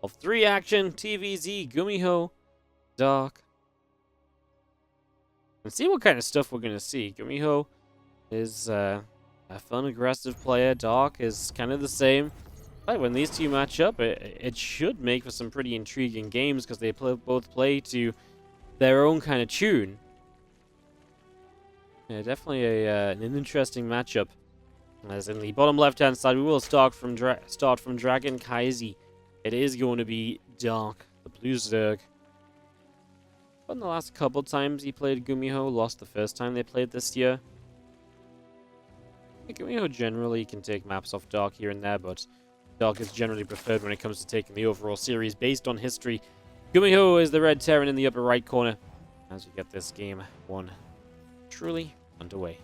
of 3 action, TVZ, GuMiho, Dark. And see what kind of stuff we're going to see. GuMiho is a fun, aggressive player. Dark is kind of the same. But when these two match up, it should make for some pretty intriguing games because they both play to their own kind of tune. Yeah, definitely an interesting matchup. As in the bottom left-hand side, we will start from Dragon Kaizi. It is going to be Dark, the blue Zerg. But in the last couple times he played GuMiho, lost the first time they played this year. GuMiho generally can take maps off Dark here and there, but Dark is generally preferred when it comes to taking the overall series based on history. GuMiho is the red Terran in the upper right corner as we get this game one truly underway.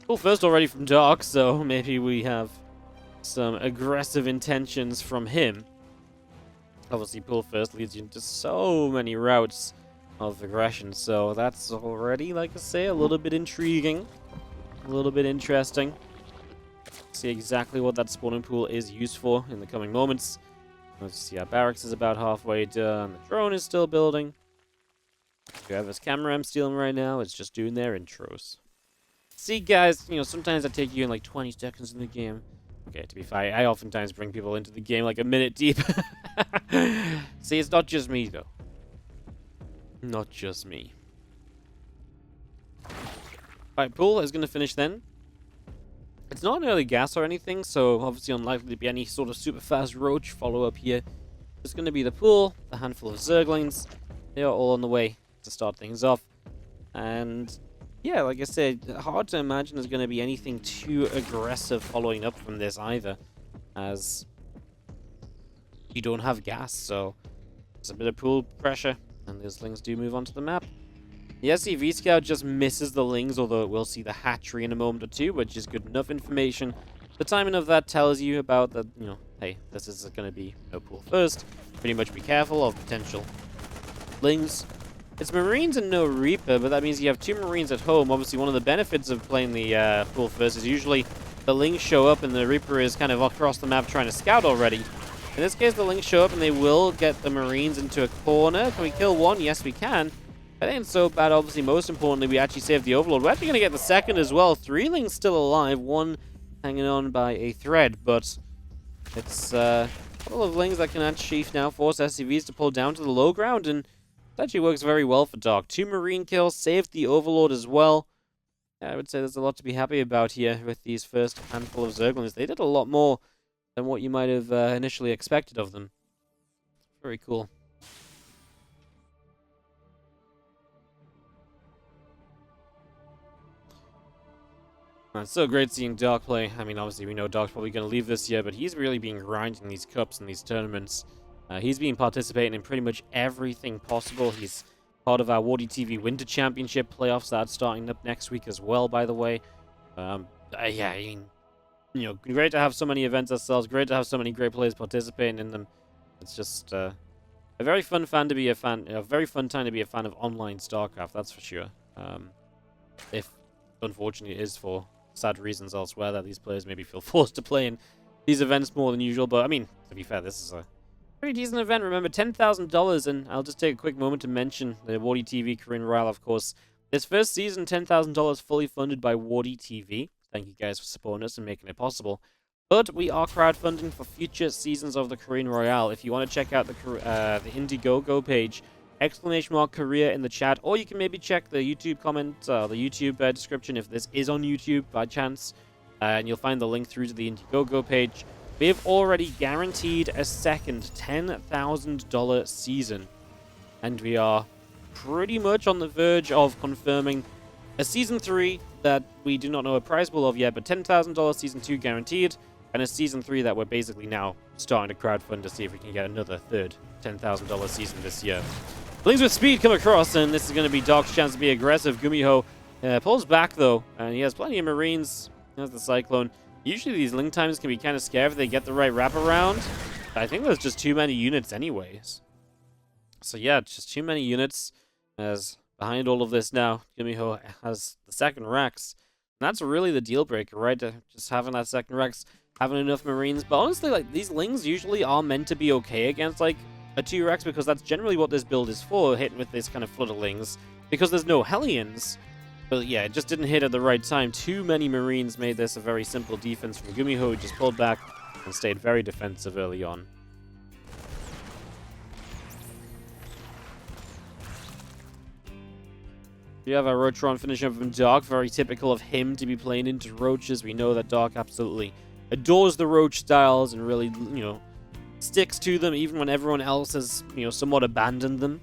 Well, first already from Dark, so maybe we have some aggressive intentions from him. Obviously, pull first leads you into so many routes of aggression, so that's already, like I say, a little bit intriguing, a little bit interesting. See exactly what that spawning pool is used for in the coming moments. Let's see, our barracks is about halfway done. The drone is still building. Whoever's camera I'm stealing right now is just doing their intros. See, guys, you know, sometimes I take you in like 20 seconds in the game. Okay, to be fair, I oftentimes bring people into the game like a minute deep. See, it's not just me, though. Not just me. Alright, pool is going to finish then. It's not an early gas or anything, so obviously unlikely to be any sort of super fast roach follow-up here. It's going to be the pool, a handful of Zerglings. They are all on the way to start things off. And yeah, like I said, hard to imagine there's going to be anything too aggressive following up from this either, as you don't have gas, so there's a bit of pool pressure, and those Lings do move onto the map. The SCV Scout just misses the Lings, although it will see the hatchery in a moment or two, which is good enough information. The timing of that tells you about that, you know, hey, this is going to be no pool first. Pretty much be careful of potential Lings. It's Marines and no Reaper, but that means you have 2 Marines at home. Obviously, one of the benefits of playing the pool first is usually the Lings show up and the Reaper is kind of across the map trying to scout already. In this case, the Lings show up and they will get the Marines into a corner. Can we kill one? Yes, we can. That ain't so bad. Obviously, most importantly, we actually saved the Overlord. We're actually going to get the second as well. 3 Lings still alive, 1 hanging on by a thread, but it's a couple of Lings that can actually now force SCVs to pull down to the low ground, and it actually works very well for Dark. 2 Marine kills, saved the Overlord as well. I would say there's a lot to be happy about here with these first handful of Zerglings. They did a lot more than what you might have initially expected of them. Very cool. It's so great seeing Dark play. I mean, obviously we know Dark's probably going to leave this year, but he's really been grinding these cups and these tournaments. He's been participating in pretty much everything possible. He's part of our WardiTV Winter Championship playoffs that's starting up next week as well, by the way. Yeah, I mean, you know, great to have so many events ourselves. Great to have so many great players participating in them. It's just a very fun fan to be a fan. A very fun time to be a fan of online StarCraft. That's for sure. If unfortunately it is for sad reasons elsewhere that these players maybe feel forced to play in these events more than usual. But I mean, to be fair, this is a pretty decent event. Remember, $10,000, and I'll just take a quick moment to mention the WardiTV Korean Royale, of course. This first season, $10,000 fully funded by WardiTV. Thank you guys for supporting us and making it possible. But we are crowdfunding for future seasons of the Korean Royale. If you want to check out the Indiegogo page, !Korea in the chat, or you can maybe check the YouTube comment, the YouTube description if this is on YouTube by chance, and you'll find the link through to the Indiegogo page. We have already guaranteed a second $10,000 season, and we are pretty much on the verge of confirming a Season 3 that we do not know a prize pool of yet, but $10,000 Season 2 guaranteed, and a Season 3 that we're basically now starting to crowdfund to see if we can get another third $10,000 season this year. Lings with speed come across, and this is going to be Dark's chance to be aggressive. GuMiho pulls back, though, and he has plenty of Marines. There's the Cyclone. Usually these Ling times can be kind of scary if they get the right wraparound. I think there's just too many units anyways. So yeah, just too many units. As behind all of this now, GuMiho has the second Rex. And that's really the deal breaker, right? Just having that second Rex. having enough Marines. But honestly, like, these Lings usually are meant to be okay against, like, a 2-Rex, because that's generally what this build is for, hitting with this kind of flood of Lings, because there's no Hellions. But yeah, it just didn't hit at the right time. Too many Marines made this a very simple defense from GuMiho, who just pulled back and stayed very defensive early on. We have our Roach Run finishing up from Dark. Very typical of him to be playing into Roaches. We know that Dark absolutely adores the Roach styles and really, you know, sticks to them even when everyone else has, you know, somewhat abandoned them.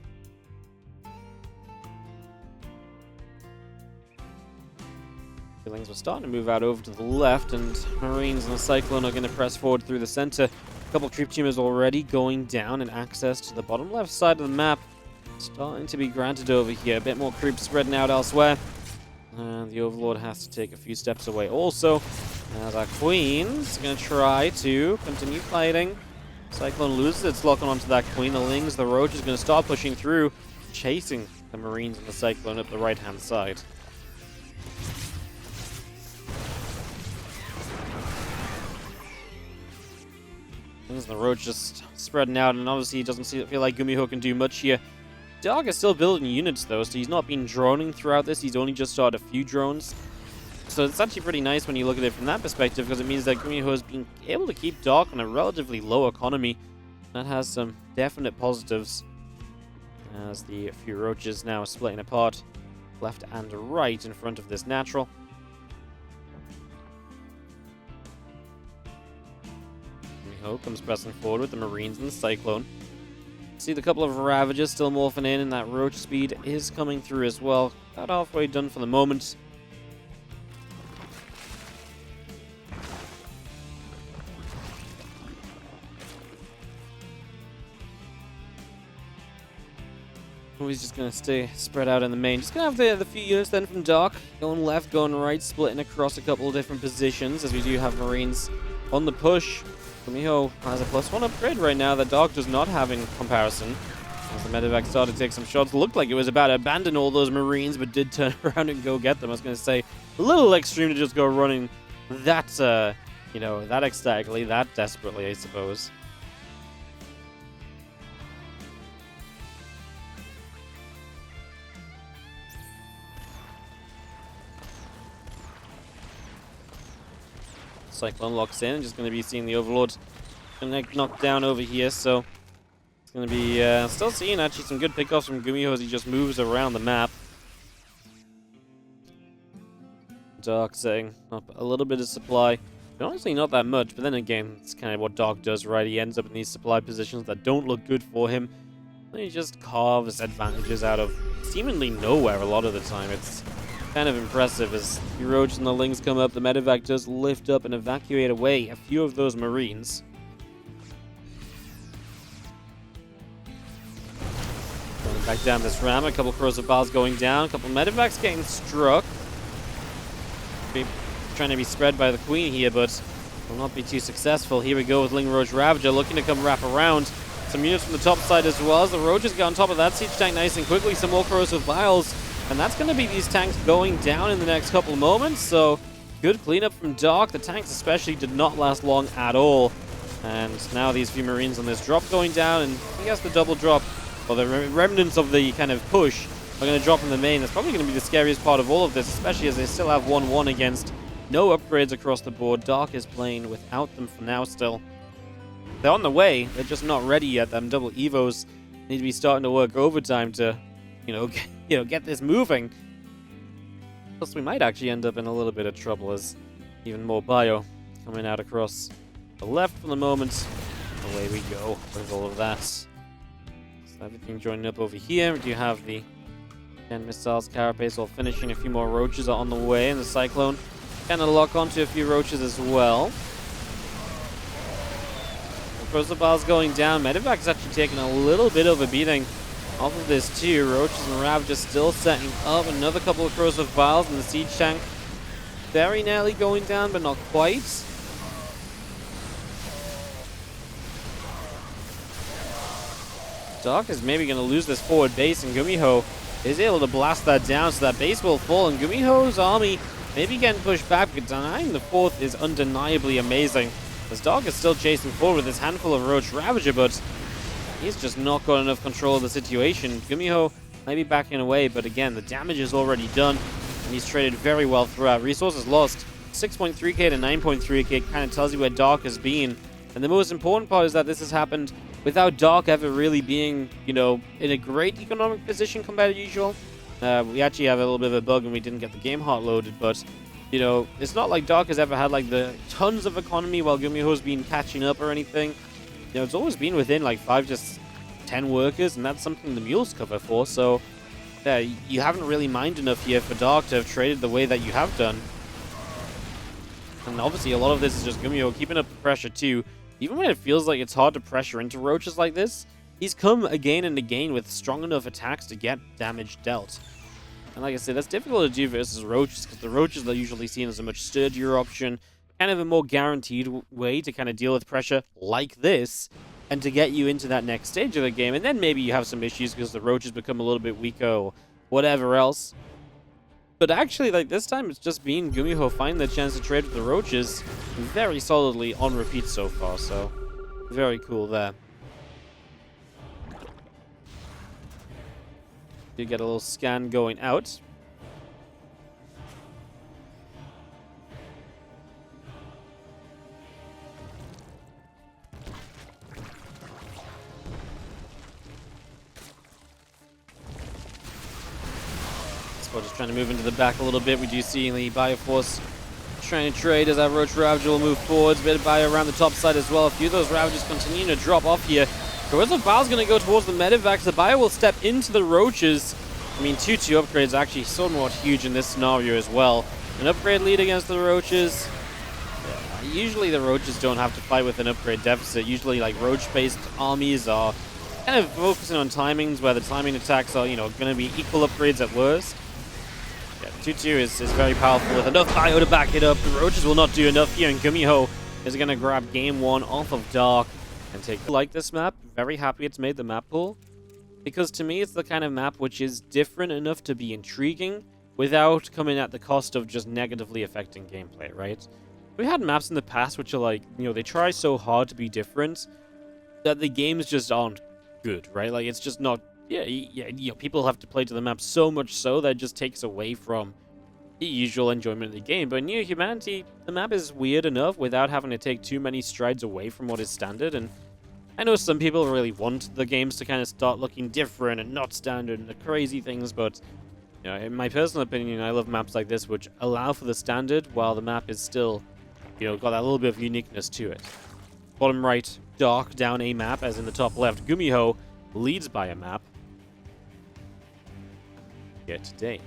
Feelings were starting to move out over to the left, and Marines and the Cyclone are going to press forward through the center. A couple creep teamers already going down, and access to the bottom left side of the map starting to be granted over here. A bit more creep spreading out elsewhere. The Overlord has to take a few steps away also. As our Queen's going to try to continue fighting. Cyclone loses its locking onto that Queen. The Lings, the Roach is going to start pushing through, chasing the Marines and the Cyclone up the right-hand side. The Roach just spreading out, and obviously it doesn't feel like GuMiho can do much here. Dark is still building units though, so he's not been droning throughout this. He's only just started a few drones. So it's actually pretty nice when you look at it from that perspective, because it means that GuMiho has been able to keep Dark on a relatively low economy. That has some definite positives. As the few Roaches now are splitting apart left and right in front of this natural. GuMiho comes pressing forward with the Marines and the Cyclone. See the couple of Ravagers still morphing in, and that Roach speed is coming through as well. About halfway done for the moment. He's just going to stay spread out in the main. Just going to have the few units then from Dark. Going left, going right, splitting across a couple of different positions, as we do have Marines on the push. GuMiho has a +1 upgrade right now that Dark does not have in comparison. As the medevac started to take some shots, looked like it was about to abandon all those Marines, but did turn around and go get them. I was going to say, a little extreme to just go running that, you know, that ecstatically, that desperately, I suppose. Cyclone locks in, just going to be seeing the Overlord knocked down over here, so it's going to be still seeing actually some good pickoffs from GuMiho as he just moves around the map. Dark setting up a little bit of supply, but honestly not that much, but then again, it's kind of what Dark does, right? He ends up in these supply positions that don't look good for him, and he just carves advantages out of seemingly nowhere a lot of the time. It's kind of impressive as the Roach and the Lings come up. The medevac does lift up and evacuate away a few of those Marines. Going back down this ram, a couple corrosive bars going down, a couple medevacs getting struck. Trying to be spread by the Queen here, but will not be too successful. Here we go with Ling Roach Ravager looking to come wrap around. Some units from the top side as well as the Roaches get on top of that siege tank nice and quickly. Some more corrosive vials. And that's going to be these tanks going down in the next couple of moments, so good cleanup from Dark. The tanks especially did not last long at all. And now these few Marines on this drop going down, and I guess the double drop, or the remnants of the kind of push, are going to drop in the main. That's probably going to be the scariest part of all of this, especially as they still have 1-1 against no upgrades across the board. Dark is playing without them for now still. They're on the way, they're just not ready yet. Them double Evos need to be starting to work overtime to, get this moving. Plus, we might actually end up in a little bit of trouble as even more bio coming out across the left for the moment. Away we go with all of that. So everything joining up over here. We do have the 10 missiles, carapace all finishing. A few more Roaches are on the way, and the Cyclone kind of lock onto a few Roaches as well. Corrosive bars going down. Medevac is actually taking a little bit of a beating off of this too. Roaches and Ravagers still setting up. Another couple of corrosive vials, and the siege tank very nearly going down, but not quite. Dark is maybe going to lose this forward base, and GuMiho is able to blast that down, so that base will fall, and GuMiho's army maybe getting pushed back, but denying the fourth is undeniably amazing. As Dark is still chasing forward with this handful of Roach Ravager, but he's just not got enough control of the situation. GuMiho might be backing away, but again, the damage is already done, and he's traded very well throughout. Resources lost 6.3k to 9.3k kind of tells you where Dark has been. And the most important part is that this has happened without Dark ever really being, you know, in a great economic position compared to usual. We actually have a little bit of a bug and we didn't get the game heart loaded, but, you know, it's not like Dark has ever had, like, the tons of economy while GuMiho's been catching up or anything. You know, it's always been within, like, 5 to 10 workers, and that's something the mules cover for, so, yeah, you haven't really mined enough here for Dark to have traded the way that you have done. And obviously, a lot of this is just GuMiho keeping up the pressure, too. Even when it feels like it's hard to pressure into Roaches like this, he's come again and again with strong enough attacks to get damage dealt. And like I said, that's difficult to do versus Roaches, because the Roaches are usually seen as a much sturdier option, kind of a more guaranteed way to kind of deal with pressure like this, and to get you into that next stage of the game. And then maybe you have some issues because the Roaches become a little bit weaker or whatever else. But actually, like, this time it's just been GuMiho finding the chance to trade with the Roaches very solidly on repeat so far, so very cool there. You get a little scan going out. Just trying to move into the back a little bit. We do see the Bioforce trying to trade as our Roach Ravager will move forwards. A bit of bio around the top side as well. A few of those Ravagers continue to drop off here. Charisma File's going to go towards the Medivacs. The bio will step into the Roaches. I mean, 2-2 upgrades are actually somewhat huge in this scenario as well. An upgrade lead against the Roaches. Yeah, usually the Roaches don't have to fight with an upgrade deficit. Usually, like, Roach-based armies are kind of focusing on timings where the timing attacks are, you know, going to be equal upgrades at worst. 2-2 is very powerful with enough bio to back it up. The Roaches will not do enough here, and GuMiho is going to grab game 1 off of Dark and take. I like this map. Very happy it's made the map pool, because to me it's the kind of map which is different enough to be intriguing without coming at the cost of just negatively affecting gameplay, right? We had maps in the past which are like, you know, they try so hard to be different that the games just aren't good, right? Like, it's just not. Yeah, you know, people have to play to the map so much so that it just takes away from the usual enjoyment of the game. But in New Humanity, the map is weird enough without having to take too many strides away from what is standard. And I know some people really want the games to kind of start looking different and not standard and the crazy things, but, you know, in my personal opinion, I love maps like this which allow for the standard while the map is still, you know, got that little bit of uniqueness to it. Bottom right, Dark down a map, as in the top left, GuMiho leads by a map. Here today.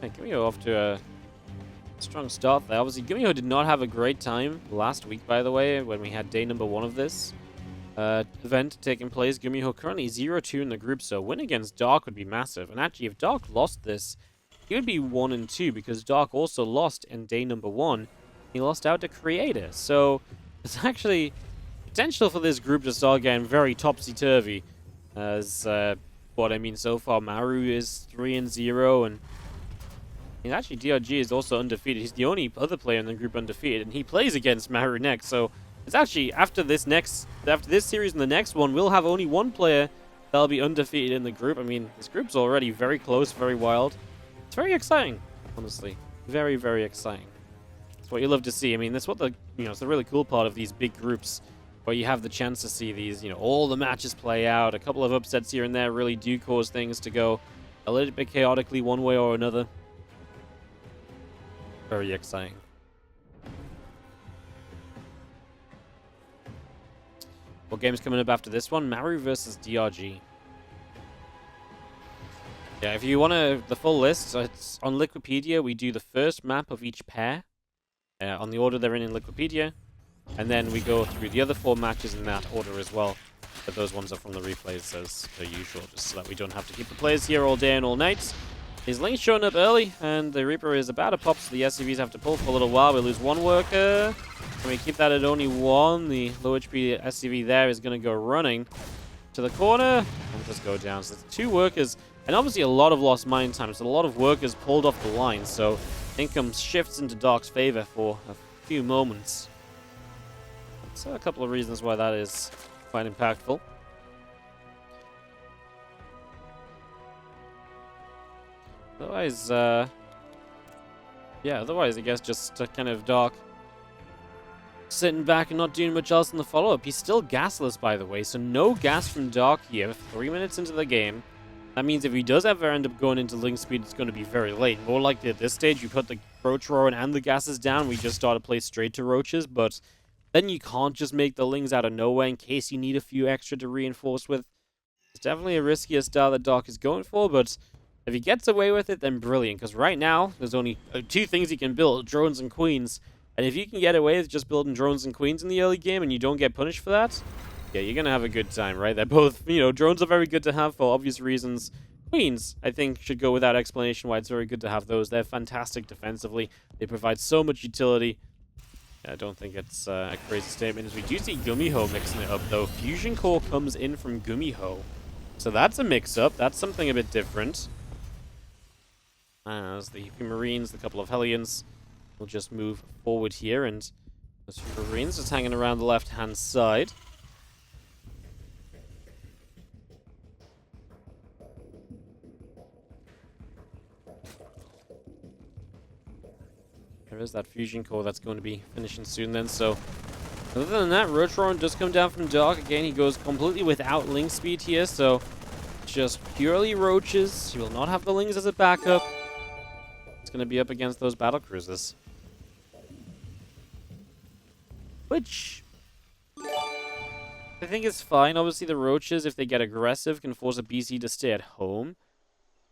GuMiho off to a strong start there. Obviously, GuMiho did not have a great time last week, by the way, when we had day number 1 of this event taking place. GuMiho currently 0-2 in the group, so win against Dark would be massive. And actually, if Dark lost this, he would be 1-2, because Dark also lost in day number 1. He lost out to Creator, so it's actually potential for this group to start getting very topsy-turvy, as what I mean so far, Maru is 3-0, and actually DRG is also undefeated. He's the only other player in the group undefeated, and he plays against Maru next. So it's actually after this series and the next one, we'll have only one player that'll be undefeated in the group. I mean, this group's already very close, very wild. It's very exciting, honestly, very, very exciting. It's what you love to see. I mean, that's what the it's the really cool part of these big groups, where you have the chance to see these, all the matches play out. A couple of upsets here and there really do cause things to go a little bit chaotically one way or another. Very exciting. What game's coming up after this one? Maru versus DRG. Yeah, if you want the full list, it's on Liquipedia. We do the first map of each pair on the order they're in Liquipedia. And then we go through the other 4 matches in that order as well. But those ones are from the replays as per usual, just so that we don't have to keep the players here all day and all night. His lane's showing up early, and the Reaper is about to pop, so the SCVs have to pull for a little while. We lose 1 worker. Can we keep that at only 1? The low HP SCV there is going to go running to the corner and just go down. So it's 2 workers. And obviously a lot of lost mine time, so a lot of workers pulled off the line, so income shifts into Dark's favor for a few moments. So a couple of reasons why that is quite impactful. Otherwise, yeah, otherwise I guess just kind of Dark sitting back and not doing much else in the follow-up. He's still gasless, by the way, so no gas from Dark here 3 minutes into the game. That means if he does ever end up going into Link speed, it's going to be very late. More likely at this stage, you put the Roach Roaring and the gases down, we just start to play straight to Roaches, but then you can't just make the Lings out of nowhere in case you need a few extra to reinforce with. It's definitely a riskier style that Dark is going for, but if he gets away with it, then brilliant, because right now, there's only 2 things he can build, drones and queens. And if you can get away with just building drones and queens in the early game and you don't get punished for that, yeah, you're going to have a good time, right? They're both, you know, drones are very good to have for obvious reasons. Queens, I think, should go without explanation why it's very good to have those. They're fantastic defensively. They provide so much utility. Yeah, I don't think it's a crazy statement. As we do see GuMiho mixing it up, though. Fusion Core comes in from GuMiho. So that's a mix-up. That's something a bit different. As the few Marines, the couple of Hellions, will just move forward here. And those few Marines just hanging around the left-hand side. There is that Fusion Core that's going to be finishing soon then, so other than that, Roach Roaring does come down from Dark. Again, he goes completely without Link speed here, so just purely Roaches. He will not have the Lings as a backup. It's going to be up against those battle cruisers. Which I think is fine. Obviously, the Roaches, if they get aggressive, can force a BC to stay at home.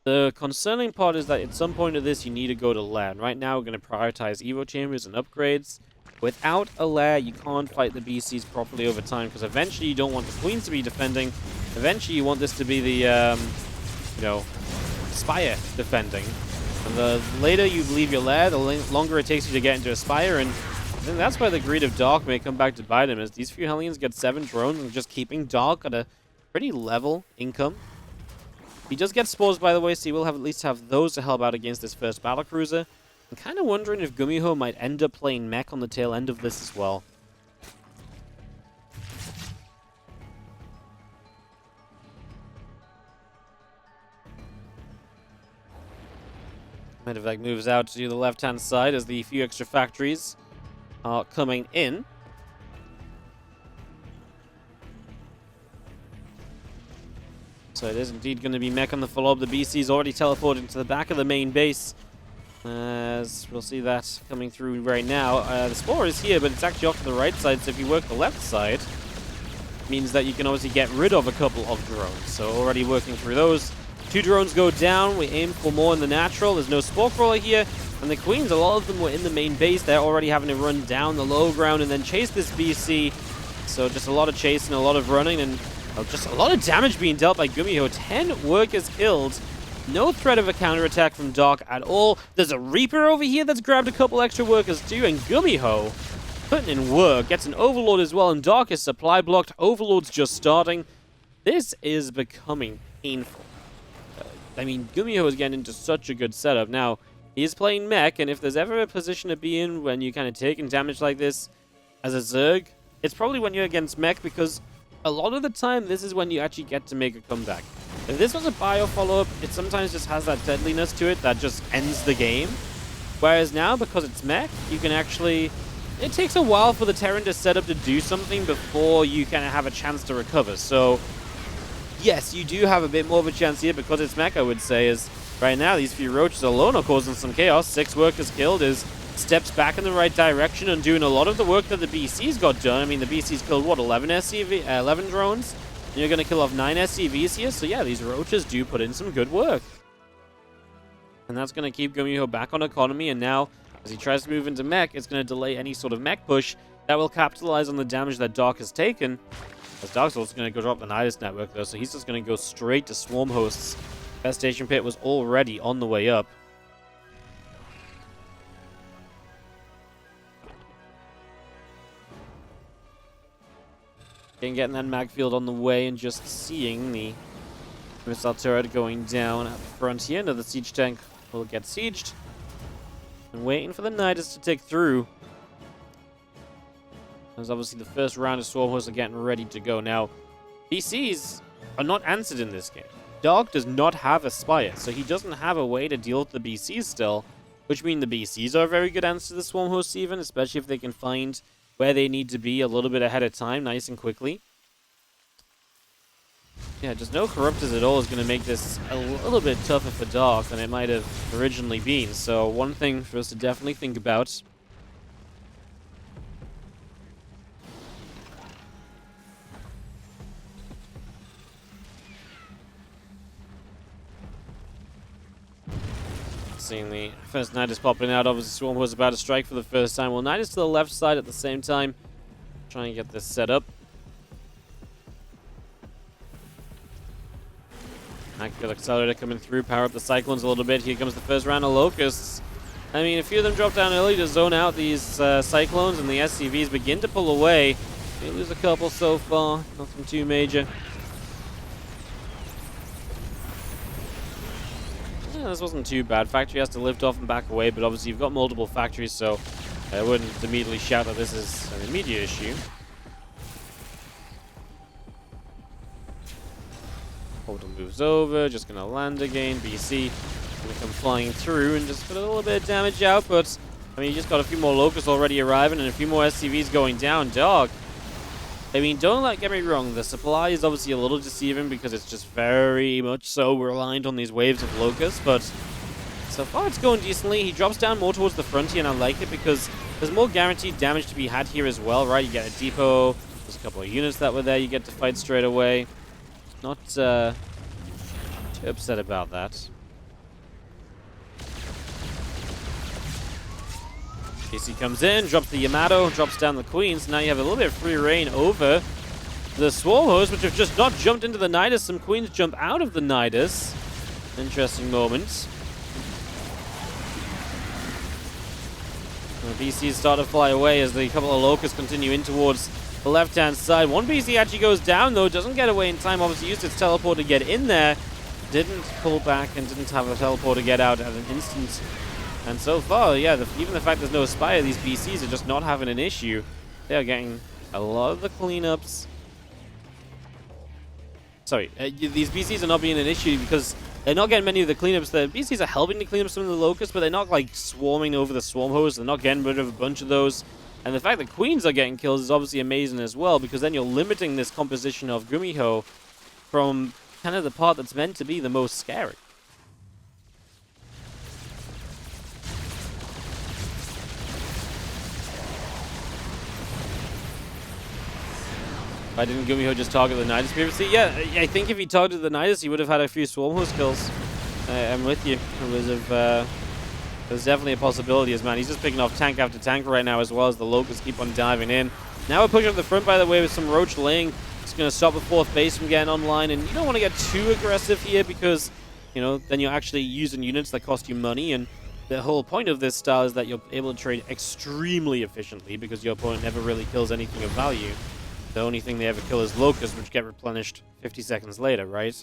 The concerning part is that at some point of this, you need to go to lair. And right now, we're going to prioritize Evo Chambers and upgrades. Without a lair, you can't fight the BCs properly over time, because eventually you don't want the Queens to be defending. Eventually, you want this to be the, you know, Spire defending. And the later you leave your lair, the longer it takes you to get into a Spire, and I think that's why the greed of Dark may come back to bite him, as these few Hellions get 7 drones and just keeping Dark at a pretty level income. He does get spores, by the way, so he will have at least have those to help out against this first battlecruiser. I'm kind of wondering if GuMiho might end up playing mech on the tail end of this as well. Medevac moves out to the left-hand side as the few extra factories are coming in. So it is indeed going to be mech on the follow-up. The BC's already teleported to the back of the main base. As we'll see that coming through right now. The Spore is here, but it's actually off to the right side, so if you work the left side, it means that you can obviously get rid of a couple of drones. So already working through those. 2 drones go down. We aim for more in the natural. There's no Spore Crawler here. And the Queens, a lot of them were in the main base. They're already having to run down the low ground and then chase this BC. So just a lot of chasing, a lot of running, and just a lot of damage being dealt by GuMiho. 10 workers killed. No threat of a counterattack from Dark at all. There's a Reaper over here that's grabbed a couple extra workers too, and GuMiho putting in work. Gets an Overlord as well, and Dark is supply blocked. Overlord's just starting. This is becoming painful. I mean, GuMiho is getting into such a good setup. Now, he's playing mech, and if there's ever a position to be in when you kind of taking damage like this as a Zerg, it's probably when you're against mech, because a lot of the time, this is when you actually get to make a comeback. If this was a bio follow-up, it sometimes just has that deadliness to it that just ends the game. Whereas now, because it's mech, you can actually... It takes a while for the Terran to set up to do something before you kind of have a chance to recover. So, yes, you do have a bit more of a chance here because it's mech, I would say, is right now, these few Roaches alone are causing some chaos. 6 workers killed is steps back in the right direction and doing a lot of the work that the BC's got done. I mean, the BC's killed, what, 11 drones? And you're going to kill off 9 SCVs here? So yeah, these Roaches do put in some good work. And that's going to keep GuMiho back on economy, and now, as he tries to move into mech, it's going to delay any sort of mech push that will capitalize on the damage that Dark has taken. As Dark's also going to go drop the Nidus network, though, so he's just going to go straight to Swarm Hosts. Infestation Pit was already on the way up. Getting that mag field on the way and just seeing the Missile turret going down at the front here. Another siege tank will get sieged. And waiting for the Nidus to tick through. As obviously the first round of Swarm Hosts are getting ready to go. Now, BCs are not answered in this game. Dog does not have a Spire, so he doesn't have a way to deal with the BCs still, which means the BCs are a very good answer to the Swarm Hosts even, especially if they can find where they need to be a little bit ahead of time, nice and quickly. Yeah, just no Corruptors at all is going to make this a little bit tougher for Dark than it might have originally been. So one thing for us to definitely think about. Seeing the first Nidus popping out, obviously Swarm was about to strike for the first time. Well, Nidus to the left side at the same time, trying to get this set up. Active Accelerator coming through, power up the Cyclones a little bit. Here comes the first round of Locusts. I mean, a few of them drop down early to zone out these Cyclones, and the SCVs begin to pull away. They lose a couple so far, nothing too major. Yeah, this wasn't too bad. Factory has to lift off and back away, but obviously you've got multiple factories, so I wouldn't immediately shout that this is an immediate issue. Orbital moves over, just gonna land again. BC gonna come flying through and just put a little bit of damage out, but I mean, you just got a few more Locusts already arriving and a few more SCVs going down. Dog. I mean, don't get me wrong, the supply is obviously a little deceiving because it's just very much so reliant on these waves of Locusts, but so far it's going decently. He drops down more towards the frontier, and I like it because there's more guaranteed damage to be had here as well, right? You get a depot, there's a couple of units that were there you get to fight straight away. Not too upset about that. PC comes in, drops the Yamato, drops down the Queen, so now you have a little bit of free reign over the Swarm Hosts, which have just not jumped into the Nidus. Some Queens jump out of the Nidus. Interesting moment. The BCs start to fly away as the couple of Locusts continue in towards the left-hand side. One BC actually goes down, though, doesn't get away in time. Obviously used its teleport to get in there. Didn't pull back and didn't have a teleport to get out at an instant. And so far, yeah, even the fact there's no Spire, these BCs are just not having an issue. They are getting a lot of the cleanups. Sorry, these BCs are not being an issue because they're not getting many of the cleanups. The BCs are helping to clean up some of the Locusts, but they're not, like, swarming over the Swarm Hosts. They're not getting rid of a bunch of those. And the fact that Queens are getting kills is obviously amazing as well, because then you're limiting this composition of GuMiho from kind of the part that's meant to be the most scary. Why didn't GuMiho just target the Nidus previously? Yeah, I think if he targeted the Nidus, he would have had a few Swarm Host kills. I'm with you. There's definitely a possibility as man. He's just picking off tank after tank right now, as well as the Locusts keep on diving in. Now we're pushing up the front, by the way, with some Roach laying. It's going to stop the fourth base from getting online. And you don't want to get too aggressive here because, you know, then you're actually using units that cost you money. And the whole point of this style is that you're able to trade extremely efficiently because your opponent never really kills anything of value. The only thing they ever kill is Locusts, which get replenished 50 seconds later, right?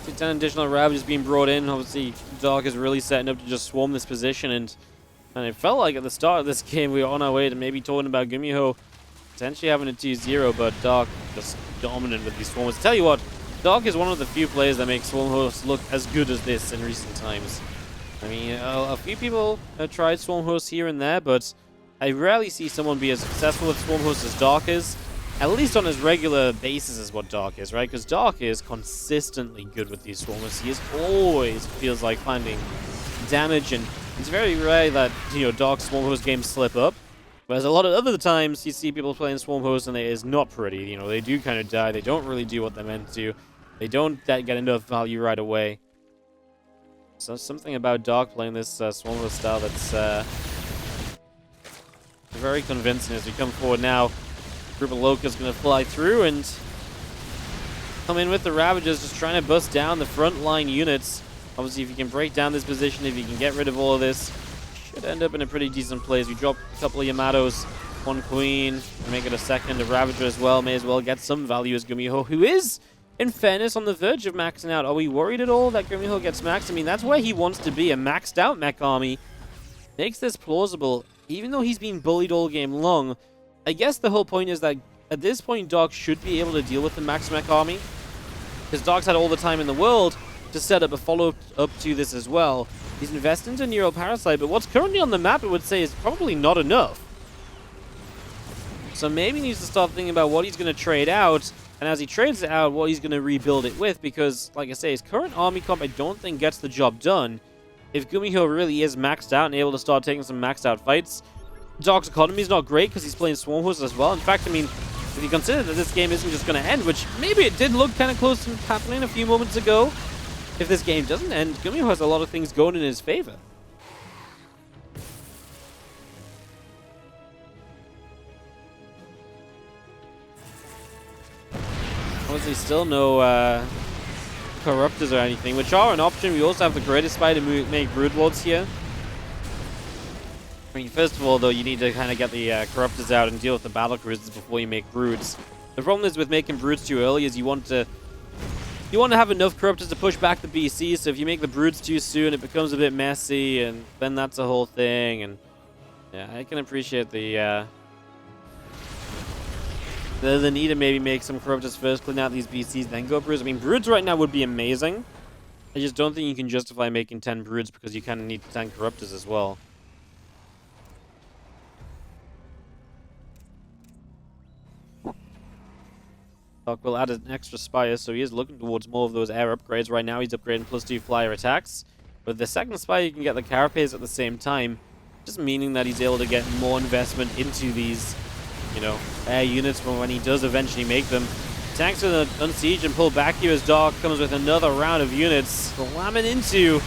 See 10 additional Ravages being brought in. Obviously, Dark is really setting up to just swarm this position, and it felt like at the start of this game we were on our way to maybe talking about GuMiho potentially having a 2-0, but Dark just dominant with these swarms. Tell you what, Dark is one of the few players that make Swarm Hosts look as good as this in recent times. I mean, a few people have tried Swarm Hosts here and there, but I rarely see someone be as successful with Swarm Hosts as Dark is. At least on his regular basis is what Dark is, right? Because Dark is consistently good with these Swarm Hosts. He is always feels like finding damage, and it's very rare that, you know, Dark Swarm Host games slip up. Whereas a lot of other times you see people playing Swarm Hosts and it is not pretty. You know, they do kind of die. They don't really do what they're meant to. They don't get enough value right away. So something about Dark playing this Swarm Host style that's very convincing as we come forward now. Group of Locusts going to fly through and come in with the Ravages, just trying to bust down the front line units. Obviously, if you can break down this position, if you can get rid of all of this, should end up in a pretty decent place. We drop a couple of Yamatos, one Queen, and make it a second. A Ravager as well. May as well get some value as GuMiho, who is, in fairness, on the verge of maxing out. Are we worried at all that GuMiho gets maxed? I mean, that's where he wants to be, a maxed out mech army. Makes this plausible, even though he's been bullied all game long. I guess the whole point is that at this point, Doc should be able to deal with the max mech army, because Doc's had all the time in the world to set up a follow-up to this as well. He's invested into Nero Parasite, but what's currently on the map, I would say, is probably not enough. So maybe he needs to start thinking about what he's going to trade out, and as he trades it out, what he's going to rebuild it with, because, like I say, his current army comp I don't think gets the job done. If GuMiho really is maxed out and able to start taking some maxed out fights, Doc's economy is not great because he's playing Swarm Horse as well. In fact, I mean, if you consider that this game isn't just going to end, which maybe it did look kind of close to happening a few moments ago, if this game doesn't end, GuMiho has a lot of things going in his favor. Obviously, still no Corruptors or anything, which are an option. We also have the Greatest Spy to make Broodlords here. I mean, first of all, though, you need to kind of get the Corruptors out and deal with the Battle Cruisers before you make Broods. The problem is with making Broods too early is you want to have enough Corruptors to push back the BC, so if you make the Broods too soon, it becomes a bit messy, and then that's a whole thing, and yeah, I can appreciate the need to maybe make some Corruptors first, clean out these BCs, then go Broods. I mean, Broods right now would be amazing. I just don't think you can justify making 10 Broods because you kind of need 10 Corruptors as well. Doc will add an extra Spire, so he is looking towards more of those air upgrades. Right now, he's upgrading +2 flyer attacks. With the second Spire, you can get the Carapace at the same time, just meaning that he's able to get more investment into these, you know, air units from when he does eventually make them. Tanks are unsiege and pull back here as Doc comes with another round of units slamming into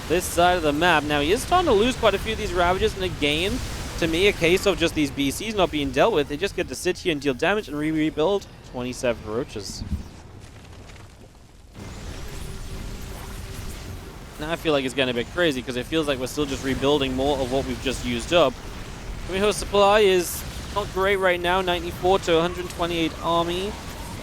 this side of the map. Now, he is starting to lose quite a few of these Ravagers, and again, to me, a case of just these BCs not being dealt with. They just get to sit here and deal damage and rebuild 27 Roaches. Now I feel like it's getting a bit crazy because it feels like we're still just rebuilding more of what we've just used up. GuMiho's supply is not great right now, 94 to 128 army.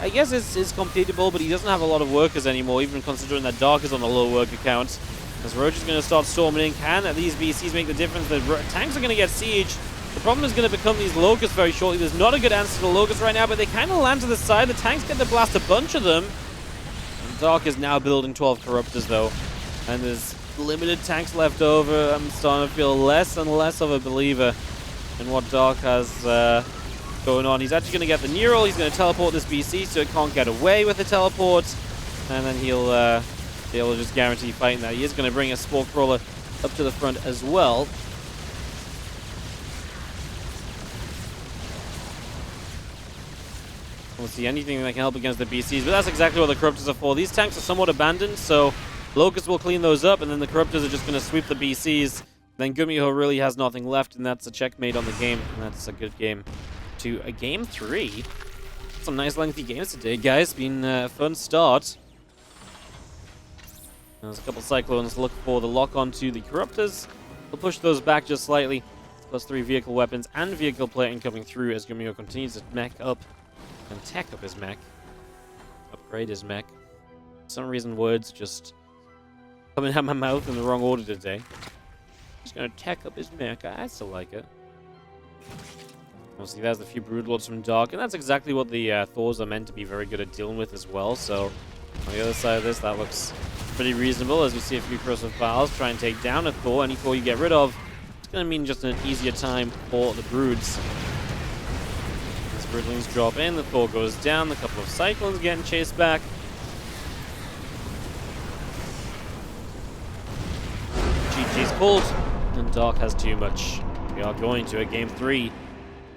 I guess it's completable, but he doesn't have a lot of workers anymore, even considering that Dark is on a low worker count. As Roach is going to start storming in, can these BCs make the difference? The tanks are going to get sieged. The problem is going to become these Locusts very shortly. There's not a good answer to the Locusts right now, but they kind of land to the side. The tanks get to blast a bunch of them. And Dark is now building 12 Corruptors, though. And there's limited tanks left over. I'm starting to feel less and less of a believer in what Dark has going on. He's actually going to get the Neural. He's going to teleport this BC so it can't get away with the teleport. And then he'll be able to just guarantee fighting that. He is going to bring a Spore Crawler up to the front as well. We'll see anything that can help against the BCs, but that's exactly what the Corruptors are for. These tanks are somewhat abandoned, so Locust will clean those up, and then the Corruptors are just going to sweep the BCs. Then GuMiho really has nothing left, and that's a checkmate on the game, and that's a good game to a game 3. Some nice lengthy games today, guys. Been a fun start. There's a couple Cyclones look for the lock onto the Corruptors. We'll push those back just slightly. +3 vehicle weapons and vehicle plating coming through as GuMiho continues to mech up and tech up his mech. Upgrade his mech. For some reason, words just coming out of my mouth in the wrong order today. Just gonna tech up his mech. I still like it. Obviously, there's a few Broodlords from Dark, and that's exactly what the Thors are meant to be very good at dealing with as well. So, on the other side of this, that looks pretty reasonable as we see a few Corrosive Files try and take down a Thor. Any Thor you get rid of, it's going to mean just an easier time for the Broods. As Broodlings drop in, the Thor goes down, a couple of Cyclones getting chased back. GG's pulled, and Dark has too much. We are going to a game 3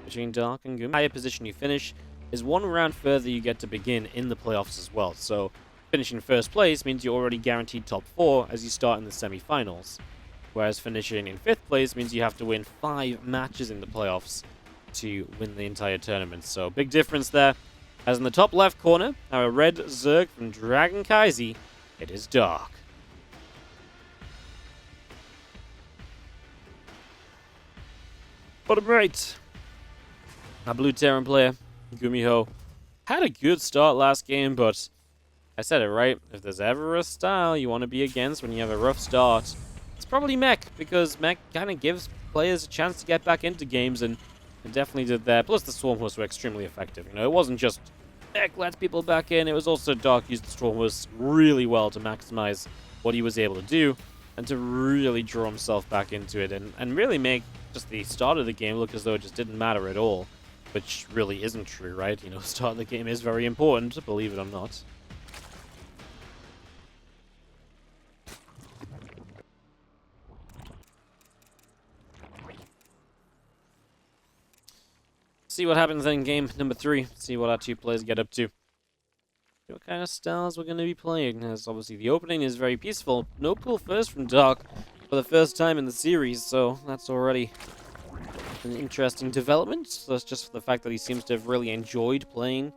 between Dark and GuMiho. The higher position you finish is one round further you get to begin in the playoffs as well. So finishing first place means you're already guaranteed top 4 as you start in the semi-finals. Whereas finishing in 5th place means you have to win 5 matches in the playoffs to win the entire tournament. So big difference there. As in the top left corner, our red Zerg from Dragon Kaiser, it is Dark. Bottom right. Our blue Terran player, GuMiho, had a good start last game, but I said it right. If there's ever a style you want to be against when you have a rough start, it's probably Mech, because Mech kind of gives players a chance to get back into games, and it definitely did that. Plus, the Storm Horse were extremely effective. You know, it wasn't just Mech lets people back in, it was also Dark used the Storm Horse really well to maximize what he was able to do, and to really draw himself back into it, and really make just the start of the game look as though it just didn't matter at all, which really isn't true, right? You know, start of the game is very important, believe it or not. See what happens in game number 3. See what our two players get up to. See what kind of styles we're going to be playing. As obviously the opening is very peaceful. No pull first from Dark for the first time in the series, so that's already an interesting development. So that's just for the fact that he seems to have really enjoyed playing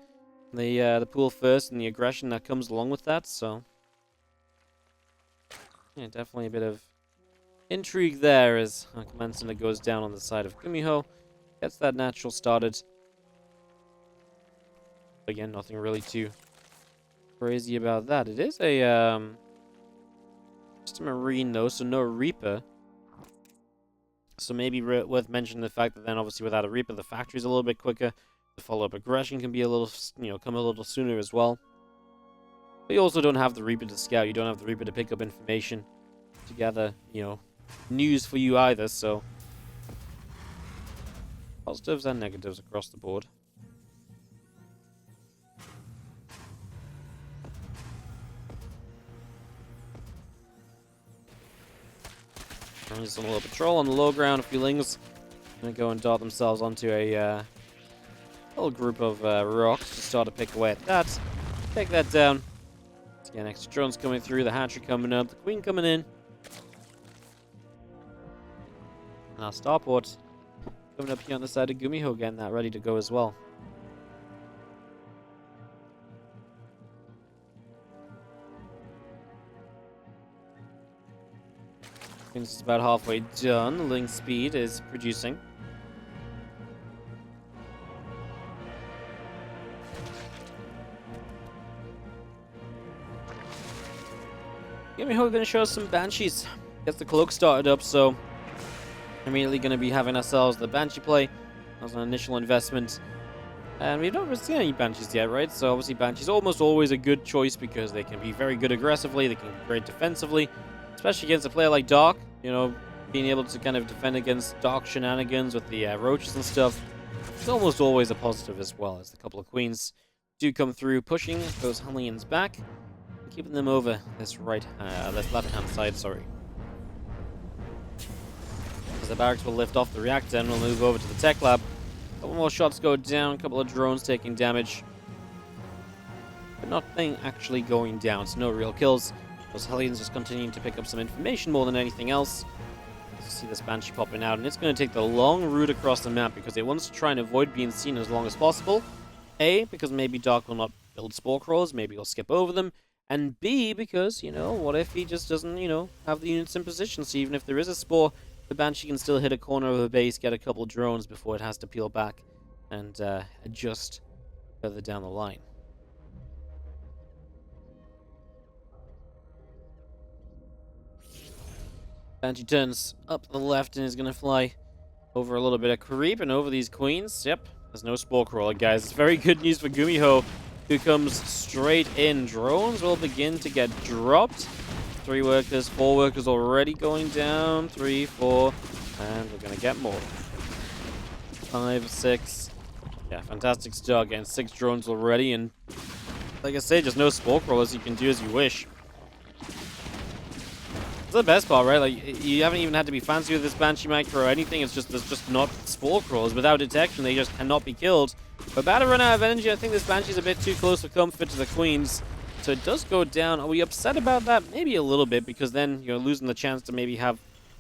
the pool first and the aggression that comes along with that. So yeah, definitely a bit of intrigue there as Command Center goes down on the side of GuMiho. Gets that natural started. Again, nothing really too crazy about that. It is a just a Marine though, so no Reaper. So maybe worth mentioning the fact that then obviously without a Reaper, the factory's a little bit quicker. The follow-up aggression can be a little, you know, come a little sooner as well. But you also don't have the Reaper to scout. You don't have the Reaper to pick up information to gather, you know, news for you either. So positives and negatives across the board. And just a little patrol on the low ground. A few lings gonna go and dart themselves onto a little group of rocks to start to pick away at that. Take that down. Again, extra drones coming through. The hatchery coming up. The queen coming in. And our starport coming up here on the side of GuMiho, getting that ready to go as well. It's about halfway done. The link speed is producing. GuMiho going to show us some Banshees. Gets the cloak started up, so immediately going to be having ourselves the Banshee play. That was an initial investment. And we don't really see any Banshees yet, right? So obviously Banshee's almost always a good choice because they can be very good aggressively, they can be great defensively, especially against a player like Dark. You know, being able to kind of defend against Dark shenanigans with the roaches and stuff. It's almost always a positive as well, as the couple of queens do come through, pushing those Hellions back, and keeping them over this left-hand side, sorry. As the barracks will lift off the reactor and we'll move over to the tech lab. A couple more shots go down, a couple of drones taking damage. But nothing actually going down, so no real kills. Those Hellions just continuing to pick up some information more than anything else. You see this Banshee popping out, and it's going to take the long route across the map because it wants to try and avoid being seen as long as possible. A, because maybe Dark will not build spore crawlers, maybe he'll skip over them. And B, because, you know, what if he just doesn't, you know, have the units in position, so even if there is a spore, the Banshee can still hit a corner of the base, get a couple drones before it has to peel back and adjust further down the line. Banshee turns up the left and is going to fly over a little bit of creep and over these queens. Yep, there's no spore crawler, guys. It's very good news for GuMiho, who comes straight in. Drones will begin to get dropped. 3 workers, 4 workers already going down. 3, 4, and we're going to get more. 5, 6. Yeah, fantastic start. Getting 6 drones already, and like I say, just no spore crawlers. You can do as you wish. That's the best part, right? Like, you haven't even had to be fancy with this Banshee micro or anything. It's just, there's just not spore crawlers. Without detection, they just cannot be killed. We're about to run out of energy. I think this Banshee's a bit too close for comfort to the queens. So it does go down. Are we upset about that? Maybe a little bit, because then you're losing the chance to maybe have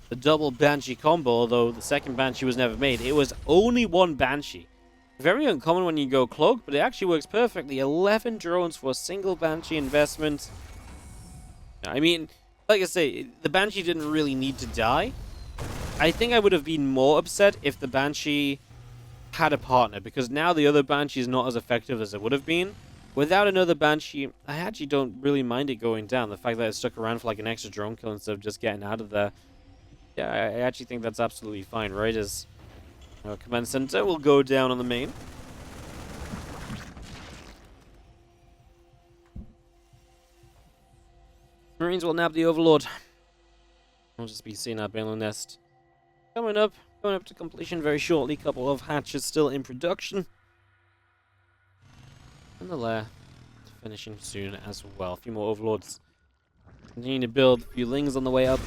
the double Banshee combo, although the second Banshee was never made. It was only 1 Banshee. Very uncommon when you go cloak, but it actually works perfectly. 11 drones for a single Banshee investment. I mean, like I say, the Banshee didn't really need to die. I think I would have been more upset if the Banshee had a partner, because now the other Banshee is not as effective as it would have been. Without another Banshee, I actually don't really mind it going down. The fact that it stuck around for like an extra drone kill instead of just getting out of there. Yeah, I actually think that's absolutely fine, right? As our command center will go down on the main. Marines will nab the Overlord. We'll just be seeing our Baneling Nest coming up to completion very shortly. Couple of hatches still in production. And the lair finishing soon as well. A few more Overlords. Continuing to build. A few Lings on the way up.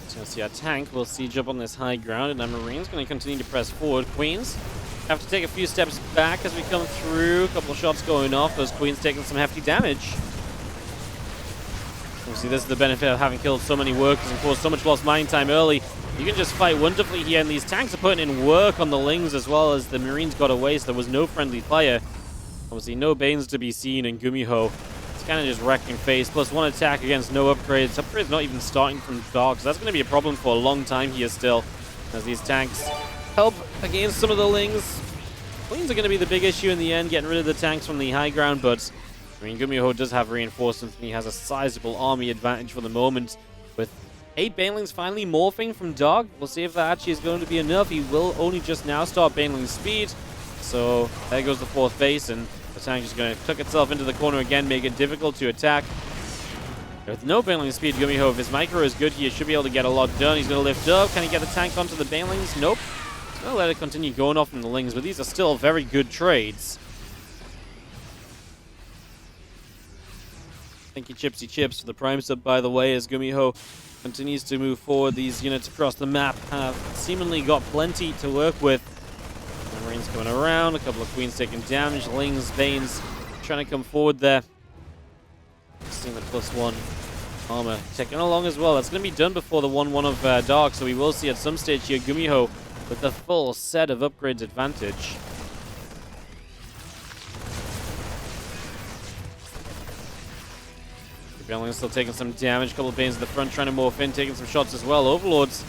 So you'll see our tank will siege up on this high ground, and our Marines going to continue to press forward. Queens have to take a few steps back as we come through. A couple of shots going off. Those Queens taking some hefty damage. Obviously, this is the benefit of having killed so many workers and caused so much lost mining time early. You can just fight wonderfully here, and these tanks are putting in work on the Lings as well as the Marines got away, so there was no friendly fire. Obviously, no Banes to be seen, and GuMiho is kind of just wrecking face. Plus one attack against no upgrades. Upgrades not even starting from Dark, so that's going to be a problem for a long time here still, as these tanks help against some of the Lings. Queens are going to be the big issue in the end, getting rid of the tanks from the high ground, but I mean, GuMiho does have reinforcements, and he has a sizable army advantage for the moment, with 8 Banelings finally morphing from Dog. We'll see if that actually is going to be enough. He will only just now start Baneling speed, so there goes the 4th base, and the tank is going to tuck itself into the corner again, make it difficult to attack. With no Baneling speed, GuMiho, if his micro is good, he should be able to get a lot done. He's going to lift up. Can he get the tank onto the Banelings? Nope. He's going to let it continue going off from the Lings, but these are still very good trades. Thank you, Chipsy Chips, for the Prime sub, by the way, as GuMiho continues to move forward. These units across the map have seemingly got plenty to work with. The Marines coming around, a couple of Queens taking damage, Lings, Banes trying to come forward there. Seeing the +1 armor ticking along as well. That's going to be done before the 1-1 of Dark, so we will see at some stage here GuMiho with the full set of upgrades advantage. Baneling still taking some damage. A couple of Banes at the front trying to morph in, taking some shots as well. Overlords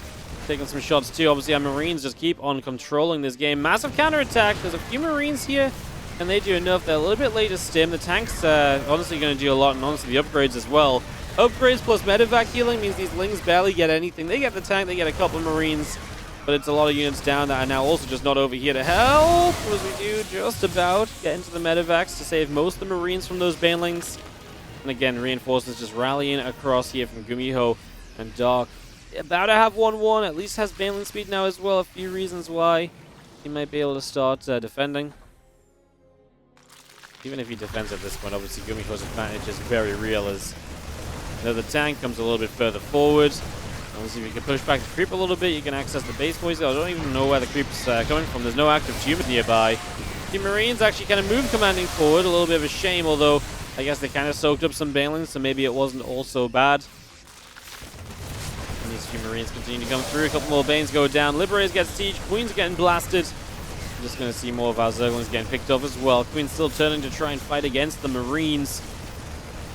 taking some shots too. Obviously, our Marines just keep on controlling this game. Massive counterattack. There's a few Marines here, and they do enough. They're a little bit late to stim. The tanks honestly going to do a lot, and honestly the upgrades as well. Upgrades plus medevac healing means these Lings barely get anything. They get the tank, they get a couple of Marines, but it's a lot of units down that are now also just not over here to help, as we do just about get into the medevacs to save most of the Marines from those Banelings. And again, reinforcements just rallying across here from GuMiho and Dark. About to have 1-1, at least has Baneling speed now as well. A few reasons why he might be able to start defending. Even if he defends at this point, obviously GuMiho's advantage is very real, as the tank comes a little bit further forward. Obviously, if you can push back the creep a little bit, you can access the base poison. I don't even know where the creep's coming from. There's no active tumor nearby. The Marines actually kind of move commanding forward. A little bit of a shame, although I guess they kind of soaked up some Banelings, so maybe it wasn't all so bad. And these few Marines continue to come through. A couple more Banes go down. Liberators get siege. Queens are getting blasted. I'm just going to see more of our Zerglings getting picked off as well. Queen's still turning to try and fight against the Marines.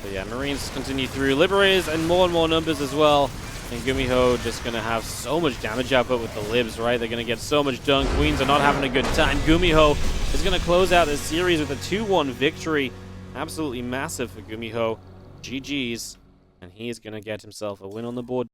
So yeah, Marines continue through. Liberators and more numbers as well. And GuMiho just going to have so much damage output with the Libs, right? They're going to get so much done. Queens are not having a good time. GuMiho is going to close out this series with a 2-1 victory. Absolutely massive for GuMiho. GG's. And he's going to get himself a win on the board.